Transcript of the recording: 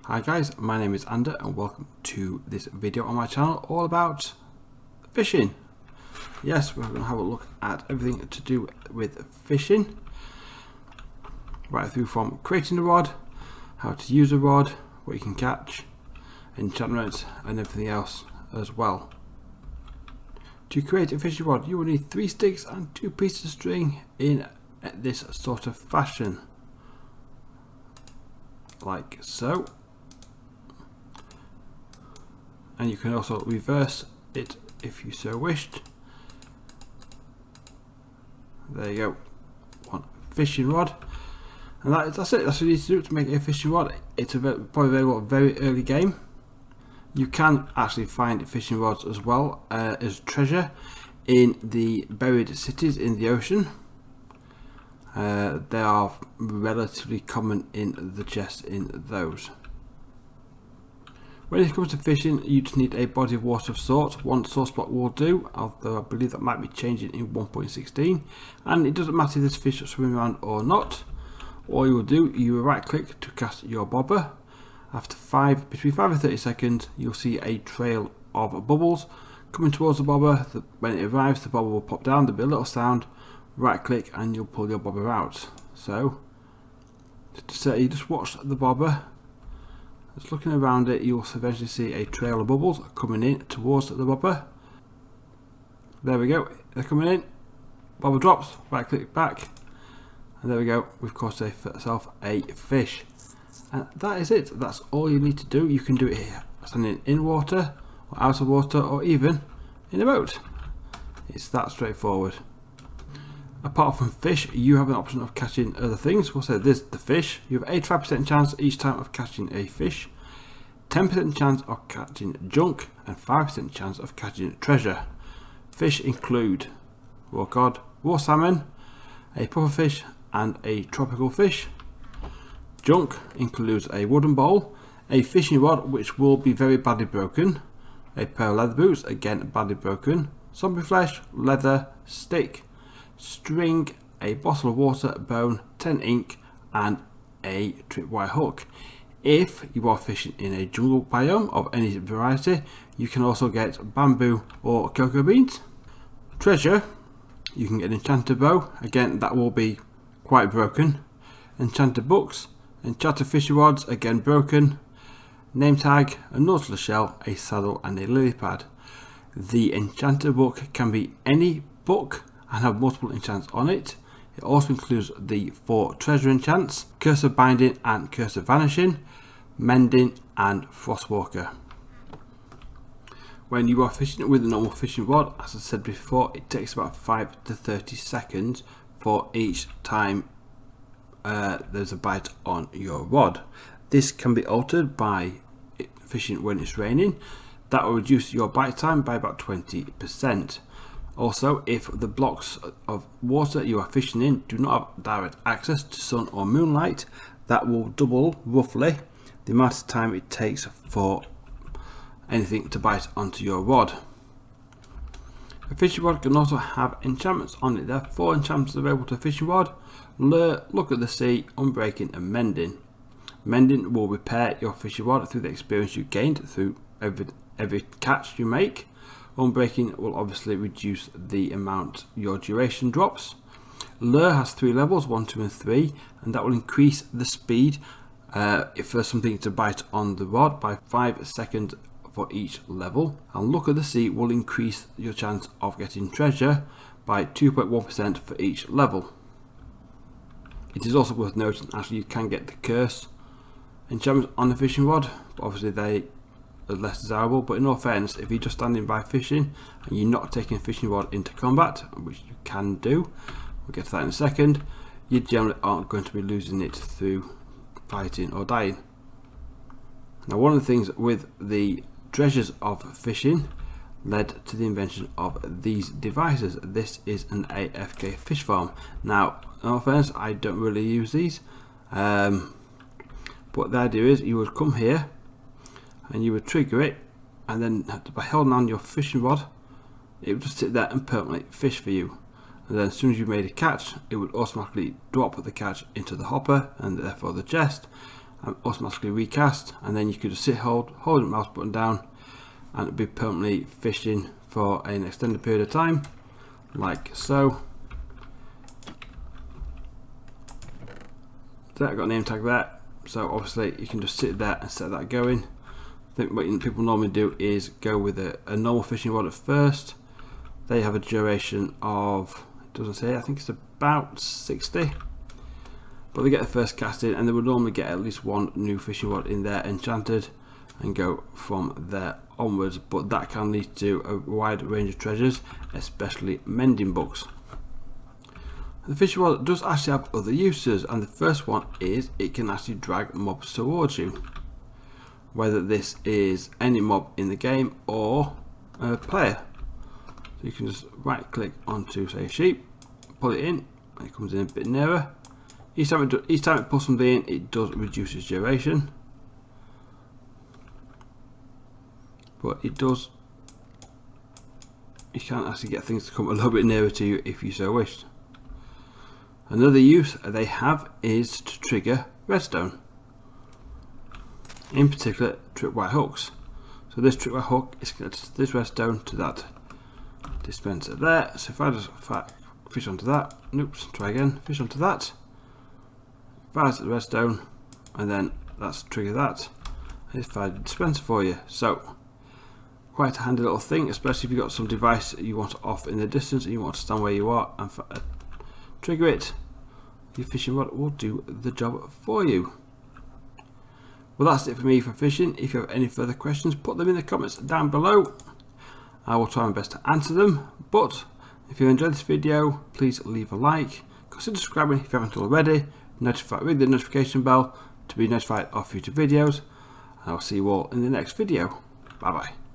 Hi guys, my name is Ander and welcome to this video on my channel all about fishing. Yes, we're going to have a look at everything to do with fishing, right through from creating a rod, how to use a rod, what you can catch, enchantments and everything else as well. To create a fishing rod you will need 3 sticks and 2 pieces of string in this sort of fashion, like so. And you can also reverse it if you so wished. There you go, one fishing rod, and that's it. That's what you need to do to make a fishing rod. It's a very early game. You can actually find fishing rods as well as treasure in the buried cities in the ocean. They are relatively common in the chests in those. When it comes to fishing, you just need a body of water of sorts. One source block will do, although I believe that might be changing in 1.16. And it doesn't matter if this fish is swimming around or not. All you will do, you will right click to cast your bobber. After between 5 and 30 seconds, you'll see a trail of bubbles coming towards the bobber. When it arrives, the bobber will pop down, there'll be a little sound, right click and you'll pull your bobber out. So, you just watch the bobber. Just looking around it, you'll eventually see a trail of bubbles coming in towards the bobber. There we go, they're coming in. Bobber drops, right click back, and there we go, we've caught ourselves a fish. And that is it, that's all you need to do. You can do it here, standing in water, or out of water, or even in a boat. It's that straightforward. Apart from fish, you have an option of catching other things. We'll say this, the fish. You have 85% chance each time of catching a fish, 10% chance of catching junk, and 5% chance of catching treasure. Fish include raw cod, raw salmon, a pufferfish, and a tropical fish. Junk includes a wooden bowl, a fishing rod which will be very badly broken, a pair of leather boots, again badly broken, zombie flesh, leather, stick, string, a bottle of water, bone, 10 ink, and a tripwire hook. If you are fishing in a jungle biome of any variety, you can also get bamboo or cocoa beans. Treasure, you can get an enchanted bow, again that will be quite broken, enchanted books, enchanted fishing rods, again broken, name tag, a nautilus shell, a saddle and a lily pad. The enchanted book can be any book and have multiple enchants on it. It also includes the 4 treasure enchants, Curse of Binding and Curse of Vanishing, Mending and Frostwalker. When you are fishing with a normal fishing rod, as I said before, it takes about 5 to 30 seconds for each time there's a bite on your rod. This can be altered by fishing when it's raining. That will reduce your bite time by about 20%. Also, if the blocks of water you are fishing in do not have direct access to sun or moonlight, that will double roughly the amount of time it takes for anything to bite onto your rod. A fishing rod can also have enchantments on it. There are 4 enchantments available to a fishing rod: lure, look at the sea, unbreaking and mending. Mending will repair your fishing rod through the experience you gained through every catch you make. Unbreaking will obviously reduce the amount your duration drops. Lure has 3 levels, 1, 2 and 3, and that will increase the speed if there's something to bite on the rod by 5 seconds for each level. And look at the sea will increase your chance of getting treasure by 2.1% for each level. It is also worth noting actually you can get the curse enchantment on the fishing rod, but obviously they are less desirable. But in all fairness, if you're just standing by fishing and you're not taking a fishing rod into combat, which you can do, we'll get to that in a second, you generally aren't going to be losing it through fighting or dying. Now, one of the things with the treasures of fishing led to the invention of these devices. This is an AFK Fish Farm. Now, in all fairness, I don't really use these, but the idea is you would come here and you would trigger it, and then by holding on your fishing rod, it would just sit there and permanently fish for you. And then as soon as you made a catch, it would automatically drop the catch into the hopper and therefore the chest. and automatically recast, and then you could just hold the mouse button down and it'll be permanently fishing for an extended period of time, like so. There, I've got a name tag there, so obviously you can just sit there and set that going. I think what people normally do is go with a normal fishing rod at first. They have a duration of, it doesn't say, I think it's about 60, but they get the first cast in and they would normally get at least one new fishing rod in there enchanted and go from there onwards, but that can lead to a wide range of treasures, especially mending books. The fishing rod does actually have other uses, and the first one is it can actually drag mobs towards you, whether this is any mob in the game or a player. So you can just right click onto, say, sheep, pull it in, and it comes in a bit nearer. Each time it pulls something in, it does reduce its duration, but it does, you can actually get things to come a little bit nearer to you if you so wished. Another use they have is to trigger redstone, in particular tripwire hooks. So this tripwire hook is connected to this redstone to that dispenser there. So if I just fish onto that, oops, try again, fish onto that, fires at the redstone, and then that's trigger that, and it's fired the dispenser for you. So quite a handy little thing, especially if you've got some device you want off in the distance and you want to stand where you are and trigger it. Your fishing rod will do the job for you. Well, that's it for me for fishing. If you have any further questions, put them in the comments down below. I will try my best to answer them. But if you enjoyed this video, please leave a like. Consider subscribing if you haven't already. Ring the notification bell to be notified of future videos. And I'll see you all in the next video. Bye bye.